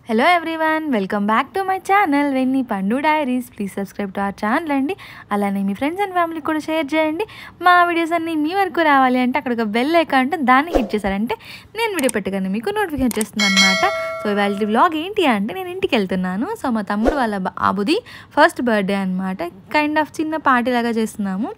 Hello everyone, welcome back to my channel Venni Pandu Diaries. Please subscribe to our channel అండి. అలానే మీ friends and family కూడా share చేయండి. మా videos అన్నీ మీ వరకు రావాలి అంటే అక్కడ ఒక బెల్ ఐకాన్ అంటే దాన్ని హిట్ చేశారంటే నేను వీడియో పెట్టగానే మీకు నోటిఫికేషన్ చేస్తుంది అనమాట. సో ఇవాళ వ్లాగ్ ఏంటి అంటే నేను ఇంటికి వెళ్తున్నాను. సో మా తమ్ముడు వాళ్ళ బాబుది ఫస్ట్ బర్త్డే అనమాట. కైండ్ ఆఫ్ చిన్న పార్టీ లాగా చేస్తున్నాము.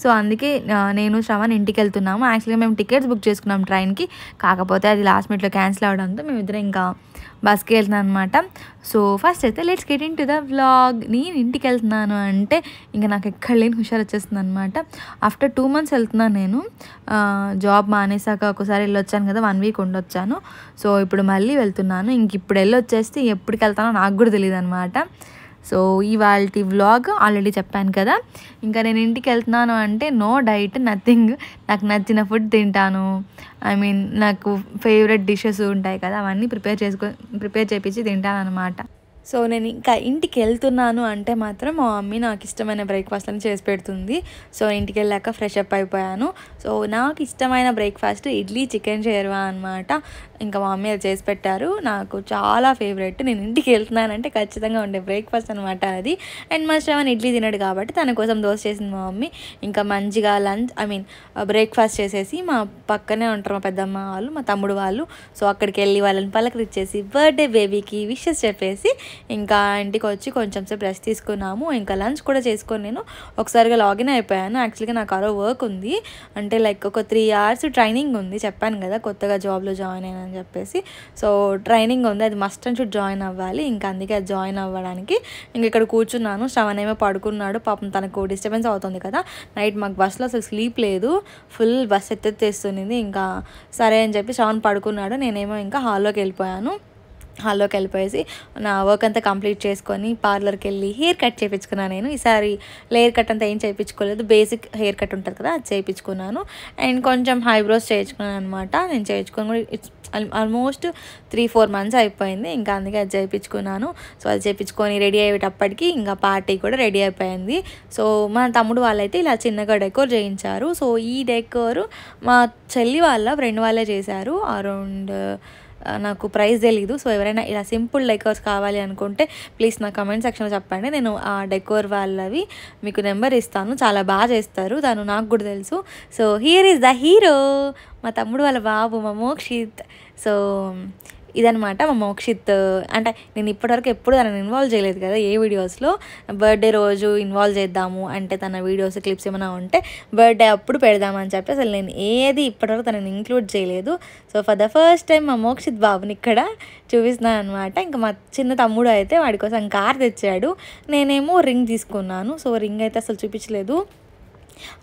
సో అందుకే నేను శ్రవణ్ ఇంటికి వెళ్తున్నాము. యాక్చువల్గా మేము టికెట్స్ బుక్ చేసుకున్నాం ట్రైన్కి. కాకపోతే అది లాస్ట్ మినిట్లో క్యాన్సిల్ అవడంతో మేమిద్దరం ఇంకా బస్కి వెళ్తున్నాను అనమాట. సో ఫస్ట్ అయితే let's get in to the vlog. నేను ఇంటికి వెళ్తున్నాను అంటే ఇంకా నాకు ఎక్కడ లేని హుషారు వచ్చేస్తుంది అనమాట. ఆఫ్టర్ 2 months వెళ్తున్నాను నేను. జాబ్ మానేసాక ఒకసారి వెళ్ళొచ్చాను కదా, 1 week ఉండొచ్చాను. సో ఇప్పుడు మళ్ళీ వెళ్తున్నాను. ఇంక ఇప్పుడు వెళ్ళొచ్చేస్తే ఎప్పటికి వెళ్తానో నాకు కూడా తెలియదు అనమాట. సో ఇవాళ వ్లాగ్ ఆల్రెడీ చెప్పాను కదా. ఇంకా నేను ఇంటికి వెళ్తున్నాను అంటే నో డైట్, నథింగ్. నాకు నచ్చిన ఫుడ్ తింటాను. నాకు ఫేవరెట్ డిషెస్ ఉంటాయి కదా, అవన్నీ ప్రిపేర్ చేపించి తింటాను అనమాట. సో నేను ఇంకా ఇంటికి వెళ్తున్నాను అంటే మాత్రం మా మమ్మీ నాకు ఇష్టమైన బ్రేక్ఫాస్ట్ని చేసి పెడుతుంది. సో ఇంటికి వెళ్ళాక ఫ్రెష్ అప్ అయిపోయాను. సో నాకు ఇష్టమైన బ్రేక్ఫాస్ట్ ఇడ్లీ చికెన్ షేర్వా అనమాట. ఇంకా మా మమ్మీ అది చేసి పెట్టారు. నాకు చాలా ఫేవరెట్. నేను ఇంటికి వెళ్తున్నానంటే ఖచ్చితంగా ఉండే బ్రేక్ఫాస్ట్ అనమాట అది. అండ్ మా శ్రవణ్ ఇడ్లీ తినడు కాబట్టి తన కోసం దోశ చేసింది మా మమ్మీ. ఇంకా మంచిగా బ్రేక్ఫాస్ట్ చేసేసి మా పక్కనే ఉంటారు మా పెద్దమ్మ వాళ్ళు, మా తమ్ముడు వాళ్ళు. సో అక్కడికి వెళ్ళి వాళ్ళని పలకరించేసి బర్త్డే బేబీకి విషెస్ చెప్పేసి ఇంకా ఇంటికి వచ్చి కొంచెం సేపు రెస్ట్ తీసుకున్నాము. ఇంకా లంచ్ కూడా చేసుకొని నేను ఒకసారిగా లాగిన్ అయిపోయాను. యాక్చువల్గా నాకు ఆరో వర్క్ ఉంది, అంటే లైక్ ఒక 3 hours ట్రైనింగ్ ఉంది. చెప్పాను కదా కొత్తగా జాబ్లో జాయిన్ అయ్యానని చెప్పేసి. సో ట్రైనింగ్ ఉంది, అది మస్ట్ అండ్ షుడ్ జాయిన్ అవ్వాలి. ఇంకా అందుకే అది జాయిన్ అవ్వడానికి ఇంక ఇక్కడ కూర్చున్నాను. శ్రవణ్ ఏమో పడుకున్నాడు. పాపం తనకు డిస్టర్బెన్స్ అవుతుంది కదా. నైట్ మాకు బస్సులో అసలు స్లీప్ లేదు, ఫుల్ బస్ ఎత్తేస్తుంది. ఇంకా సరే అని చెప్పి శ్రవణ్ పడుకున్నాడు. నేనేమో ఇంకా హాల్లోకి వెళ్ళిపోయేసి నా వర్క్ అంతా కంప్లీట్ చేసుకొని పార్లర్కి వెళ్ళి హెయిర్ కట్ చేయించుకున్నాను. నేను ఈసారి లేయర్ కట్ అంతా ఏం చేయించుకోలేదు, బేసిక్ హెయిర్ కట్ ఉంటుంది కదా అది చేయించుకున్నాను. అండ్ కొంచెం ఐబ్రోస్ చేయించుకున్నాను అనమాట. నేను చేయించుకొని కూడా ఇట్స్ ఆల్మోస్ట్ 3-4 months అయిపోయింది. ఇంకా అందుకే అది చేయించుకున్నాను. సో అది చేయించుకొని రెడీ అయ్యేటప్పటికి ఇంకా పార్టీ కూడా రెడీ అయిపోయింది. సో మా తమ్ముడు వాళ్ళైతే ఇలా చిన్నగా డెకోర్ చేయించారు. సో ఈ డెకోర్ మా చెల్లి వాళ్ళ ఫ్రెండ్ వాళ్ళే చేశారు. అరౌండ్ నాకు ప్రైస్ తెలీదు. సో ఎవరైనా ఇలా సింపుల్ డెకోర్స్ కావాలి అనుకుంటే ప్లీజ్ నా కమెంట్ సెక్షన్లో చెప్పండి. నేను ఆ డెకోర్ వాళ్ళవి మీకు నెంబర్ ఇస్తాను. చాలా బాగా చేస్తారు, తను నాకు కూడా తెలుసు. So here is the hero, మా తమ్ముడు వాళ్ళ బాబు, మా మోక్షిత్. సో ఇదనమాట మా మోక్షిత్. అంటే నేను ఇప్పటివరకు ఎప్పుడు తనని ఇన్వాల్వ్ చేయలేదు కదా ఏ వీడియోస్లో. బర్త్డే రోజు ఇన్వాల్వ్ చేద్దాము అంటే తన వీడియోస్ క్లిప్స్ ఏమైనా ఉంటే బర్త్డే అప్పుడు పెడదామని చెప్పి అసలు నేను ఏది ఇప్పటివరకు తనని ఇంక్లూడ్ చేయలేదు. So for the first time మా మోక్షిత్ బాబుని ఇక్కడ చూపిస్తున్నాను అనమాట. ఇంకా మా చిన్న తమ్ముడు అయితే వాడి కోసం కార్ తెచ్చాడు, నేనేమో రింగ్ తీసుకున్నాను. సో రింగ్ అయితే అసలు చూపించలేదు,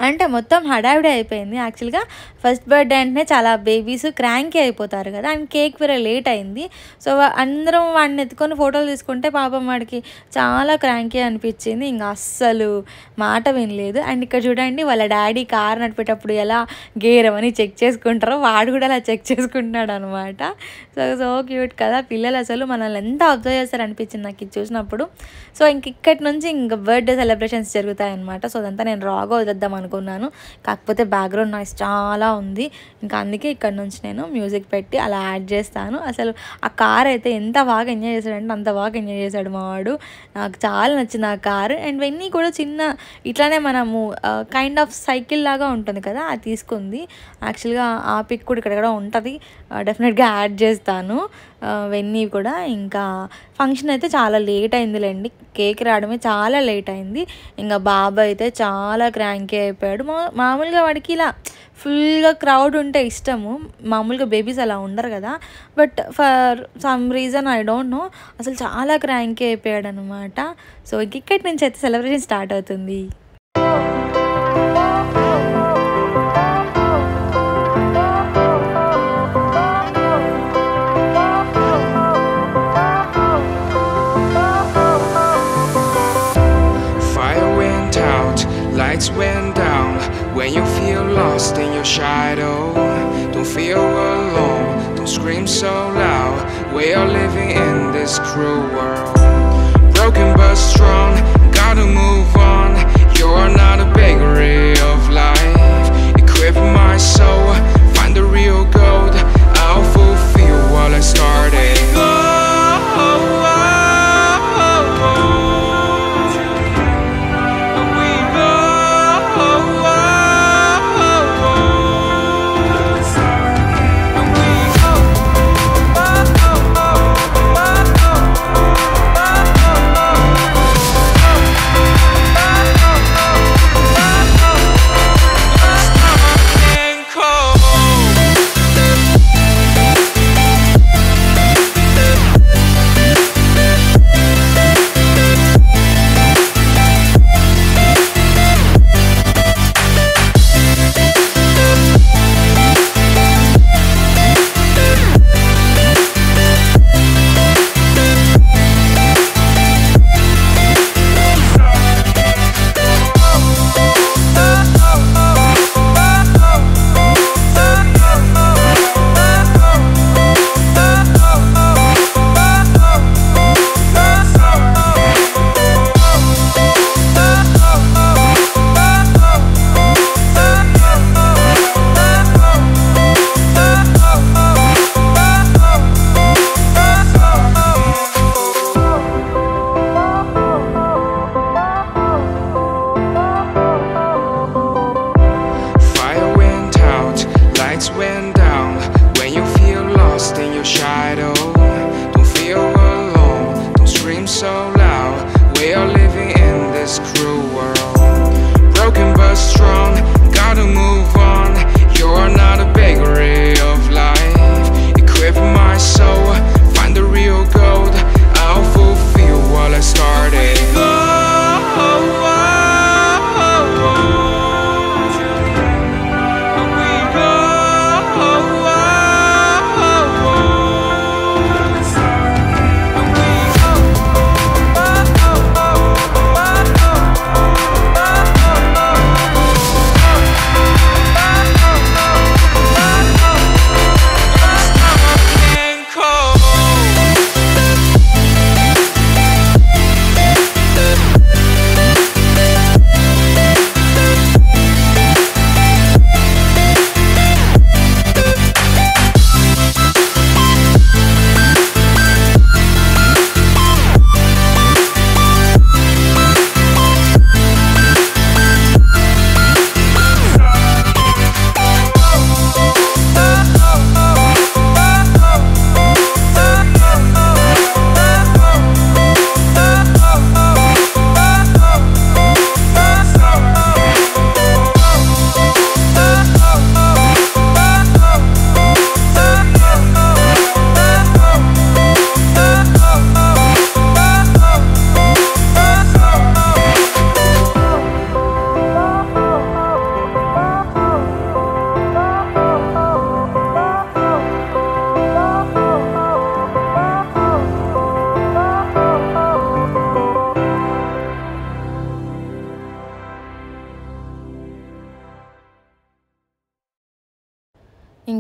అంటే మొత్తం హడావిడి అయిపోయింది. యాక్చువల్గా ఫస్ట్ బర్త్డే అంటేనే చాలా బేబీస్ క్రాంకీ అయిపోతారు కదా, అండ్ కేక్ వేరే లేట్ అయింది. సో అందరం వాడిని ఎత్తుకొని ఫోటోలు తీసుకుంటే పాపం వాడికి చాలా క్రాంకీ అనిపించింది. ఇంకా అస్సలు మాట వినలేదు. అండ్ ఇక్కడ చూడండి వాళ్ళ డాడీ కార్ నడిపేటప్పుడు ఎలా గేరమని చెక్ చేసుకుంటారో వాడు కూడా అలా చెక్ చేసుకుంటున్నాడు అనమాట. సో క్యూట్ కదా పిల్లలు, అసలు మనల్ని ఎంత అబ్జర్వ్ చేస్తారు అనిపించింది నాకు ఇది చూసినప్పుడు. సో ఇక్కడి నుంచి ఇంకా బర్త్డే సెలబ్రేషన్స్ జరుగుతాయన్నమాట. సో అదంతా నేను రాగా వద్దాం అనుకున్నాను, కాకపోతే బ్యాక్గ్రౌండ్ నాయిస్ చాలా ఉంది. ఇంకా అందుకే ఇక్కడ నుంచి నేను మ్యూజిక్ పెట్టి అలా యాడ్ చేస్తాను. అసలు ఆ కార్ అయితే ఎంత బాగా ఎంజాయ్ చేశాడంటే అంత బాగా ఎంజాయ్ చేశాడు మా వాడు. నాకు చాలా నచ్చింది ఆ కారు. అండ్ వెన్నీ కూడా చిన్న ఇట్లానే మనము కైండ్ ఆఫ్ సైకిల్ లాగా ఉంటుంది కదా అది తీసుకుంది. యాక్చువల్గా ఆ పిక్ కూడా ఇక్కడ ఉంటుంది, డెఫినెట్గా యాడ్ చేస్తాను వెన్నీ కూడా. ఇంకా ఫంక్షన్ అయితే చాలా లేట్ అయిందిలేండి, కేక్ రావడమే చాలా లేట్ అయింది. ఇంకా బాబు అయితే చాలా క్రాంకీ అయిపోయాడు. మామూలుగా వాడికి ఇలా ఫుల్గా క్రౌడ్ ఉంటే ఇష్టము, మామూలుగా బేబీస్ అలా ఉండరు కదా. But for some reason I don't know అసలు చాలా క్రాంకీ అయిపోయాడు అనమాట. సో ఇక్కడి నుంచి అయితే సెలబ్రేషన్ స్టార్ట్ అవుతుంది. Lights went down when you feel lost in your shadow. Don't feel alone, don't scream so loud. We are living in this cruel world. Broken but strong, gotta move on. You're not a bakery of life. Equip my soul, find the real gold. I'll fulfill what I started. Go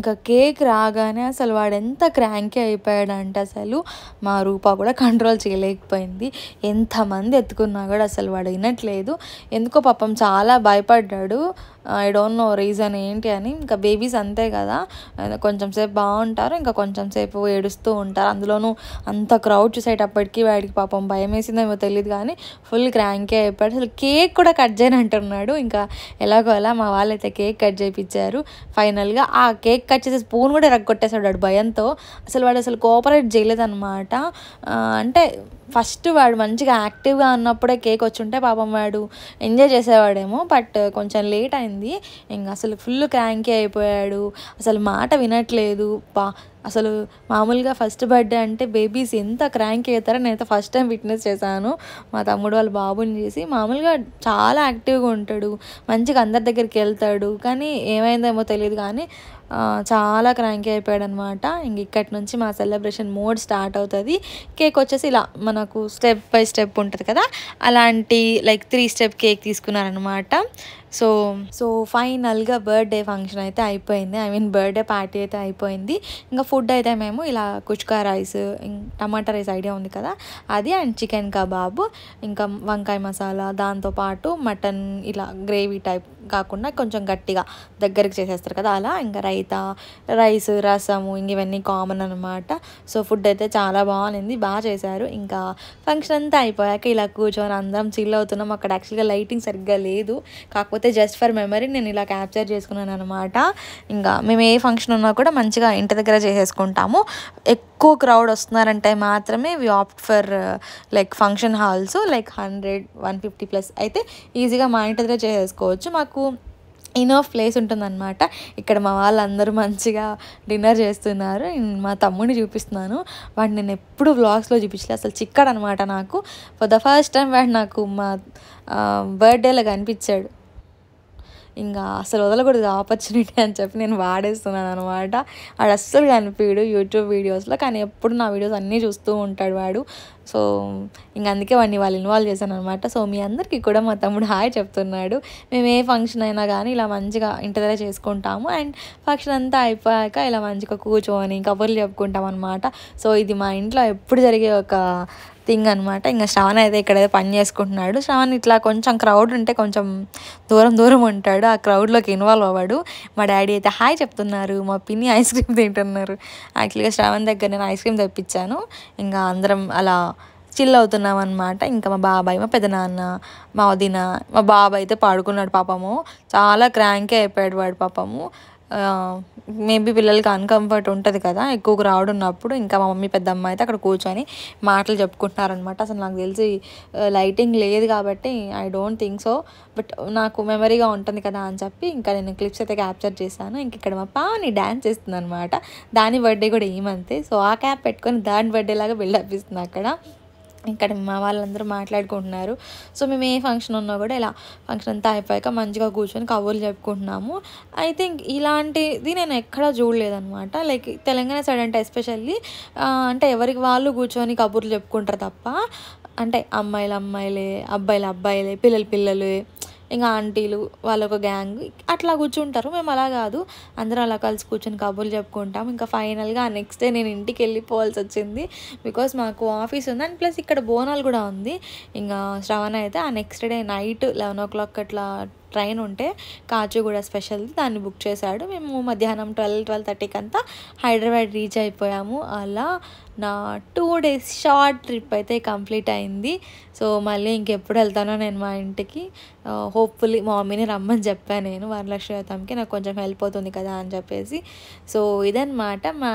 ఇంకా cake రాగానే అసలు వాడు ఎంత cranky అయిపోయాడంటే అసలు మా రూపా కూడా control చేయలేకపోయింది. ఎంతమంది ఎత్తుకున్నా కూడా అసలు వాడు వినట్లేదు. ఎందుకో పాపం చాలా భయపడ్డాడు. ఐ డోంట్ నో రీజన్ ఏంటి అని. ఇంకా బేబీస్ అంతే కదా, కొంచెం సేపు బాగుంటారు, ఇంకా కొంచెం సేపు ఏడుస్తూ ఉంటారు. అందులోనూ అంత క్రౌడ్ చూసేటప్పటికి వాడికి పాపం భయం వేసిందేమో తెలియదు కానీ ఫుల్ క్రాంకీ అయిపోయాడు. అసలు కేక్ కూడా కట్ చేయని అంటున్నాడు. ఇంకా ఎలాగో అలా మా వాళ్ళైతే కేక్ కట్ చేయించారు. ఫైనల్గా ఆ కేక్ కట్ చేసే స్పూన్ కూడా రగ్గొట్టేశాడు వాడు భయంతో. వాడు అసలు కోఆపరేట్ చేయలేదన్నమాట. అంటే ఫస్ట్ వాడు మంచిగా యాక్టివ్గా ఉన్నప్పుడే కేక్ వచ్చి ఉంటే పాపం వాడు ఎంజాయ్ చేసేవాడేమో. బట్ కొంచెం లేట్ అయింది. ఇంకా అసలు ఫుల్ క్రాంకీ అయిపోయాడు. అసలు మాట వినట్లేదు. అసలు మామూలుగా ఫస్ట్ బర్త్డే అంటే బేబీస్ ఎంత క్రాంకీ అవుతారో నేనైతే ఫస్ట్ టైం విట్నెస్ చేశాను. మా తమ్ముడు వాళ్ళ బాబుని చేసి మామూలుగా చాలా యాక్టివ్గా ఉంటాడు, మంచిగా అందరి దగ్గరికి వెళ్తాడు. కానీ ఏమైందేమో తెలియదు కానీ చాలా క్రాంకీ అయిపోయాడు అనమాట. ఇంక ఇక్కడి నుంచి మా సెలబ్రేషన్ మోడ్ స్టార్ట్ అవుతుంది. కేక్ వచ్చేసి ఇలా మనకు స్టెప్ బై స్టెప్ ఉంటుంది కదా, అలాంటి లైక్ 3 స్టెప్ కేక్ తీసుకున్నారనమాట. సో ఫైనల్గా బర్త్డే ఫంక్షన్ అయితే అయిపోయింది. బర్త్డే పార్టీ అయితే అయిపోయింది. ఇంకా ఫుడ్ అయితే మేము ఇలా కుష్కా రైస్, టమాటా రైస్ ఐడియా ఉంది కదా అది, అండ్ చికెన్ కబాబ్, ఇంకా వంకాయ మసాలా, దాంతోపాటు మటన్ ఇలా గ్రేవీ టైప్ కాకుండా కొంచెం గట్టిగా దగ్గరికి చేసేస్తారు కదా అలా, ఇంకా రైతా, రైస్, రసము, ఇంక ఇవన్నీ కామన్ అనమాట. సో ఫుడ్ అయితే చాలా బాగుంది, బాగా చేశారు. ఇంకా ఫంక్షన్ అంతా అయిపోయాక ఇలా కూర్చొని అందరం చిల్ అవుతున్నాం. అక్కడ యాక్చువల్గా లైటింగ్ సరిగ్గా లేదు, కాకపోతే జస్ట్ ఫర్ మెమరీ నేను ఇలా క్యాప్చర్ చేసుకున్నాను అనమాట. ఇంకా మేము ఏ ఫంక్షన్ ఉన్నా కూడా మంచిగా ఇంటి దగ్గర చేసేసుకుంటాము. ఎక్కువ క్రౌడ్ వస్తున్నారంటే మాత్రమే we opt for like function halls, like 100-150+ అయితే ఈజీగా మా ఇంటి దగ్గర చేసేసుకోవచ్చు. మాకు ఇనఫ్ ప్లేస్ ఉంటుందన్నమాట. ఇక్కడ మా వాళ్ళందరూ మంచిగా డిన్నర్ చేస్తున్నారు. మా తమ్ముడిని చూపిస్తున్నాను. వాడు నేను ఎప్పుడు వ్లాగ్స్లో చూపించలేదు, అసలు చిక్కడు అనమాట. నాకు ఫర్ ద ఫస్ట్ టైం వాడు నాకు మా బర్త్డేలో కనిపించాడు. ఇంకా అసలు వదలకూడదు ఆపర్చునిటీ అని చెప్పి నేను వాడేస్తున్నాను అనమాట. వాడు అస్సలు కనిపించాడు యూట్యూబ్ వీడియోస్లో, కానీ ఎప్పుడు నా వీడియోస్ అన్నీ చూస్తూ ఉంటాడు వాడు. సో ఇంక అందుకే వాడిని వాళ్ళు ఇన్వాల్వ్ చేశాను అనమాట. సో మీ అందరికీ కూడా మా తమ్ముడు హాయ్ చెప్తున్నాడు. మేము ఏ ఫంక్షన్ అయినా కానీ ఇలా మంచిగా ఇంటి దగ్గర చేసుకుంటాము. అండ్ ఫంక్షన్ అంతా అయిపోయాక ఇలా మంచిగా కూర్చొని కబుర్లు చెప్పుకుంటాం అనమాట. సో ఇది మా ఇంట్లో ఎప్పుడు జరిగే ఒక థింగ్ అనమాట. ఇంకా శ్రవణ్ అయితే ఇక్కడైతే పని చేసుకుంటున్నాడు. శ్రవణ్ ఇట్లా కొంచెం క్రౌడ్ ఉంటే కొంచెం దూరం ఉంటాడు, ఆ క్రౌడ్లోకి ఇన్వాల్వ్ అవ్వడు. మా డాడీ అయితే హాయ్ చెప్తున్నారు, మా పిన్ని ఐస్ క్రీమ్ తింటున్నారు. యాక్చువల్గా శ్రవణ్ దగ్గర నేను ఐస్ క్రీమ్ తెప్పించాను. ఇంకా అందరం అలా చిల్ అవుతున్నాం అనమాట. ఇంకా మా బాబాయ్, మా పెదనాన్న, మా వదిన, మా బాబాయ్ అయితే పాడుకున్నాడు పాపము. చాలా క్రాంకీ అయిపోయాడు వాడు పాపము. మేబీ పిల్లలకి అన్కంఫర్ట్ ఉంటుంది కదా ఎక్కువ క్రౌడ్ ఉన్నప్పుడు. ఇంకా మా మమ్మీ పెద్దమ్మ అయితే అక్కడ కూర్చొని మాటలు చెప్పుకుంటున్నారనమాట. అసలు నాకు తెలిసి లైటింగ్ లేదు కాబట్టి I don't think so, but నాకు మెమరీగా ఉంటుంది కదా అని చెప్పి ఇంకా నేను క్లిప్స్ అయితే క్యాప్చర్ చేశాను. ఇంక ఇక్కడ మా పావని డ్యాన్స్ చేస్తుంది అనమాట. దాని బర్త్డే కూడా ఏమంతే. సో ఆ క్యాప్ పెట్టుకొని దాని బర్త్డే లాగా బిల్డప్ ఇస్తుంది అక్కడ. ఇక్కడ మా వాళ్ళందరూ మాట్లాడుకుంటున్నారు. సో మేము ఏ ఫంక్షన్ ఉన్నా కూడా ఇలా ఫంక్షన్ అంతా అయిపోయాక మంచిగా కూర్చొని కబుర్లు చెప్పుకుంటున్నాము. ఐ థింక్ ఇలాంటిది నేను ఎక్కడా చూడలేదన్నమాట. లైక్ తెలంగాణ సైడ్ అంటే ఎస్పెషల్లీ అంటే ఎవరికి వాళ్ళు కూర్చొని కబుర్లు చెప్పుకుంటారు తప్ప, అంటే అమ్మాయిలే, అబ్బాయిలే, పిల్లలే, ఇంకా ఆంటీలు వాళ్ళొక గ్యాంగ్ అట్లా కూర్చుంటారు. మేము అలా కాదు, అందరం అలా కలిసి కూర్చొని కబుర్లు చెప్పుకుంటాం. ఇంకా ఫైనల్గా నెక్స్ట్ డే నేను ఇంటికి వెళ్ళిపోవాల్సి వచ్చింది, బికాస్ మాకు ఆఫీస్ ఉంది అండ్ ప్లస్ ఇక్కడ బోనాలు కూడా ఉంది. ఇంకా శ్రవణ అయితే ఆ నెక్స్ట్ డే నైట్ 11 o'clock అట్లా ట్రైన్ ఉంటే కాచిగూడ స్పెషల్ది, దాన్ని బుక్ చేశాడు. మేము మధ్యాహ్నం 12-12:30కి అంతా హైదరాబాద్ రీచ్ అయిపోయాము. అలా నా 2 days షార్ట్ ట్రిప్ అయితే కంప్లీట్ అయింది. సో మళ్ళీ ఇంకెప్పుడు వెళ్తానో నేను మా ఇంటికి. హోప్ఫుల్లీ మా మమ్మీని రమ్మని చెప్పాను నేను, వరలక్ష్మి వ్రతంకి నాకు కొంచెం హెల్ప్ అవుతుంది కదా అని చెప్పేసి. సో ఇదన్నమాట మా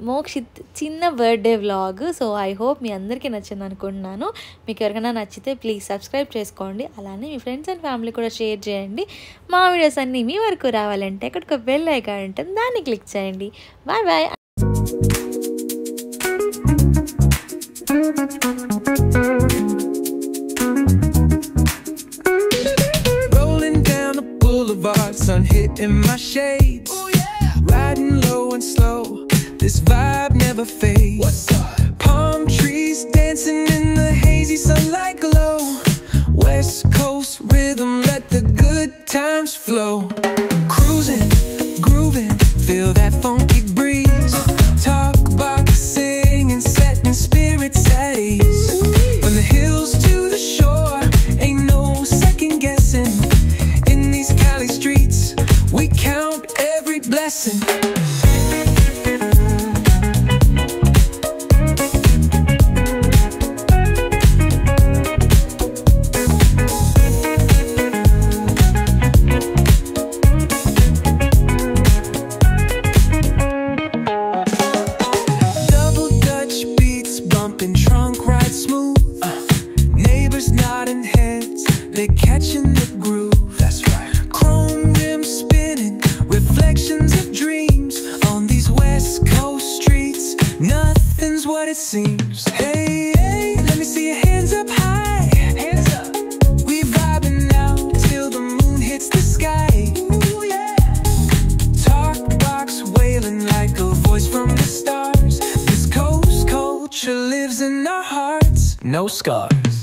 మోక్షిత్ చిన్న birthday vlog. So I hope మీ అందరికీ నచ్చింది అనుకుంటున్నాను. మీకు ఎవరికైనా నచ్చితే ప్లీజ్ సబ్స్క్రైబ్ చేసుకోండి, అలానే మీ ఫ్రెండ్స్ అండ్ ఫ్యామిలీ కూడా షేర్ చేయండి. మా వీడియోస్ అన్నీ మీ వరకు రావాలంటే ఇక్కడ ఒక బెల్ ఐకాన్ ఉంటుంది, దాన్ని క్లిక్ చేయండి. Bye bye. Rolling down the boulevard, sun hitting my shades. Oh yeah, riding low and slow. This vibe never fades. What's up? Palm trees dancing in the hazy sunlight glow. West Coast rhythm, let the good times flow. Cruising, grooving, seems. Hey, hey, let me see your hands up high. Hands up. We vibing out till the moon hits the sky. Ooh, yeah. Talk box wailing like a voice from the stars. This coast culture lives in our hearts. No scars.